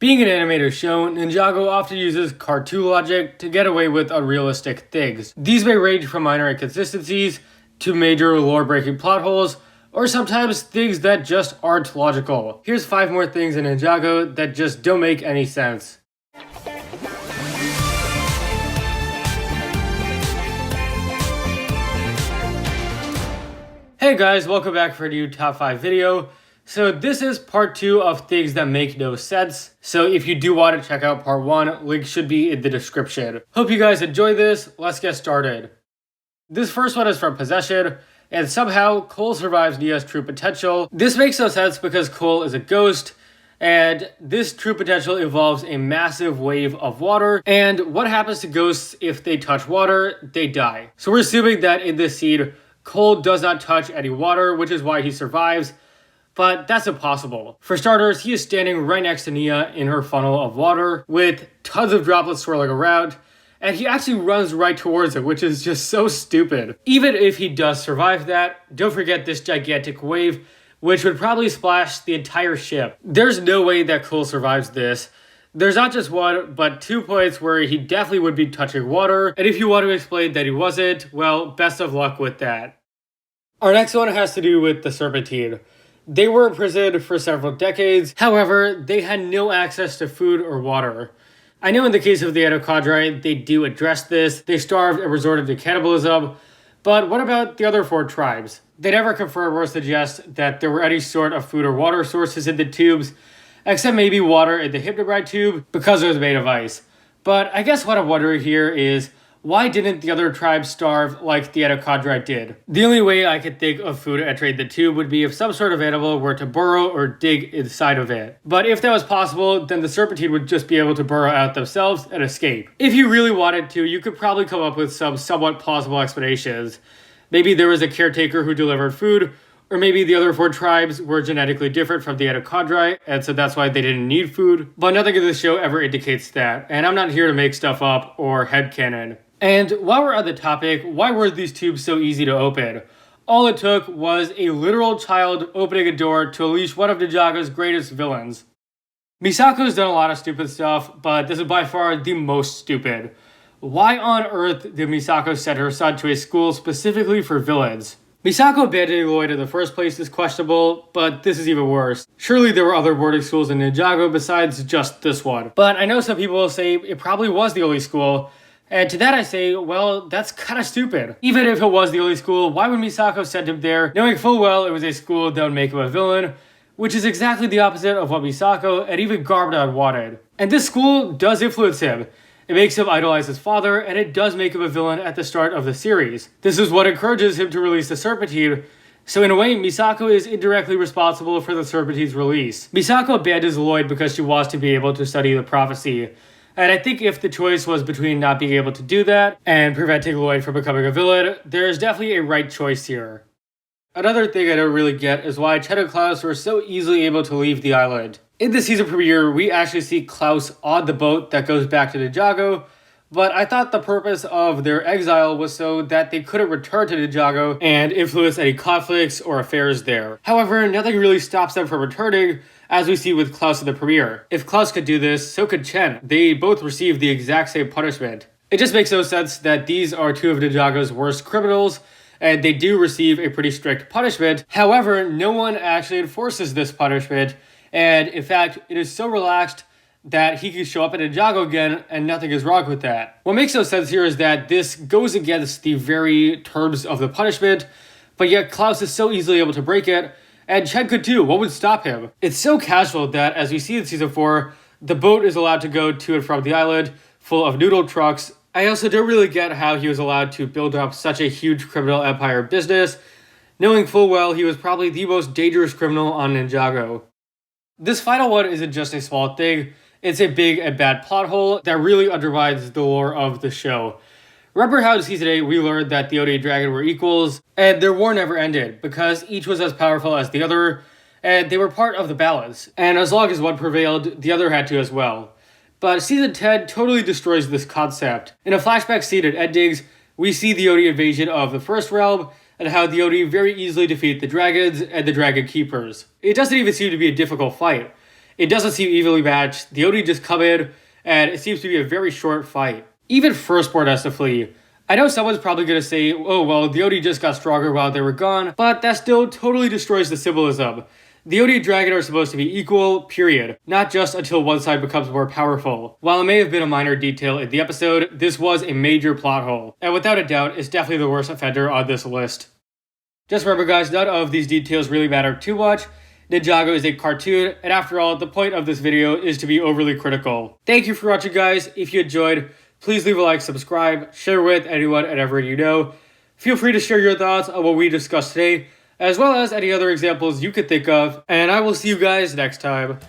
Being an animated show, Ninjago often uses cartoon logic to get away with unrealistic things. These may range from minor inconsistencies to major lore-breaking plot holes, or sometimes things that just aren't logical. Here's 5 more things in Ninjago that just don't make any sense. Hey guys, welcome back for a new top 5 video. So this is part 2 of things that make no sense. So if you do want to check out part 1, link should be in the description. Hope you guys enjoy this. Let's get started. This first one is from Possession, and somehow Cole survives Nia's true potential. This makes no sense because Cole is a ghost, and this true potential involves a massive wave of water. And what happens to ghosts if they touch water? They die. So we're assuming that in this scene, Cole does not touch any water, which is why he survives. But that's impossible. For starters, he is standing right next to Nia in her funnel of water with tons of droplets swirling around, and he actually runs right towards it, which is just so stupid. Even if he does survive that, don't forget this gigantic wave, which would probably splash the entire ship. There's no way that Cole survives this. There's not just 1, but 2 points where he definitely would be touching water, and if you want to explain that he wasn't, well, best of luck with that. Our next one has to do with the Serpentine. They were imprisoned for several decades, however, they had no access to food or water. I know in the case of the Ado they do address this, they starved and resorted to cannibalism, but what about the other 4 tribes? They never confirm or suggest that there were any sort of food or water sources in the tubes, except maybe water in the Hypnobride tube because it was made of ice. But I guess what I'm wondering here is, why didn't the other tribes starve like the Ado did? The only way I could think of food entering the tube would be if some sort of animal were to burrow or dig inside of it. But if that was possible, then the Serpentine would just be able to burrow out themselves and escape. If you really wanted to, you could probably come up with some somewhat plausible explanations. Maybe there was a caretaker who delivered food, or maybe the other 4 tribes were genetically different from the Ado, and so that's why they didn't need food. But nothing in this show ever indicates that, and I'm not here to make stuff up or headcanon. And while we're on the topic, why were these tubes so easy to open? All it took was a literal child opening a door to unleash one of Ninjago's greatest villains. Misako's done a lot of stupid stuff, but this is by far the most stupid. Why on earth did Misako send her son to a school specifically for villains? Misako abandoning Lloyd in the first place is questionable, but this is even worse. Surely there were other boarding schools in Ninjago besides just this one. But I know some people will say it probably was the only school, and to that I say, well, that's kinda stupid. Even if it was the only school, why would Misako send him there, knowing full well it was a school that would make him a villain, which is exactly the opposite of what Misako and even Garbodon wanted. And this school does influence him. It makes him idolize his father, and it does make him a villain at the start of the series. This is what encourages him to release the Serpentine, so in a way, Misako is indirectly responsible for the Serpentine's release. Misako abandons Lloyd because she wants to be able to study the prophecy. And I think if the choice was between not being able to do that and preventing Lloyd from becoming a villain, there is definitely a right choice here. Another thing I don't really get is why Chen and Klaus were so easily able to leave the island. In the season premiere, we actually see Klaus on the boat that goes back to Ninjago, but I thought the purpose of their exile was so that they couldn't return to Ninjago and influence any conflicts or affairs there. However, nothing really stops them from returning, as we see with Klaus in the premiere. If Klaus could do this, so could Chen. They both receive the exact same punishment. It just makes no sense that these are 2 of Ninjago's worst criminals, and they do receive a pretty strict punishment. However, no one actually enforces this punishment, and in fact, it is so relaxed that he can show up at Ninjago again and nothing is wrong with that. What makes no sense here is that this goes against the very terms of the punishment, but yet Klaus is so easily able to break it, and Chen could too. What would stop him? It's so casual that, as we see in Season 4, the boat is allowed to go to and from the island, full of noodle trucks. I also don't really get how he was allowed to build up such a huge criminal empire business, knowing full well he was probably the most dangerous criminal on Ninjago. This final one isn't just a small thing, it's a big and bad plot hole that really undermines the lore of the show. Remember how in Season 8 we learned that the Ody Dragon were equals, and their war never ended, because each was as powerful as the other, and they were part of the balance, and as long as one prevailed, the other had to as well. But Season 10 totally destroys this concept. In a flashback scene at Endings, we see the Ody invasion of the First Realm, and how the Ody very easily defeat the dragons and the Dragon Keepers. It doesn't even seem to be a difficult fight. It doesn't seem evenly matched. The Ody just come in, and it seems to be a very short fight. Even Firstborn has to flee. I know someone's probably going to say, oh well, the Ody just got stronger while they were gone, but that still totally destroys the symbolism. The Ody Dragon are supposed to be equal, period. Not just until one side becomes more powerful. While it may have been a minor detail in the episode, this was a major plot hole. And without a doubt, it's definitely the worst offender on this list. Just remember guys, none of these details really matter too much. Ninjago is a cartoon, and after all, the point of this video is to be overly critical. Thank you for watching guys. If you enjoyed, please leave a like, subscribe, share with anyone and everyone you know. Feel free to share your thoughts on what we discussed today, as well as any other examples you could think of, and I will see you guys next time.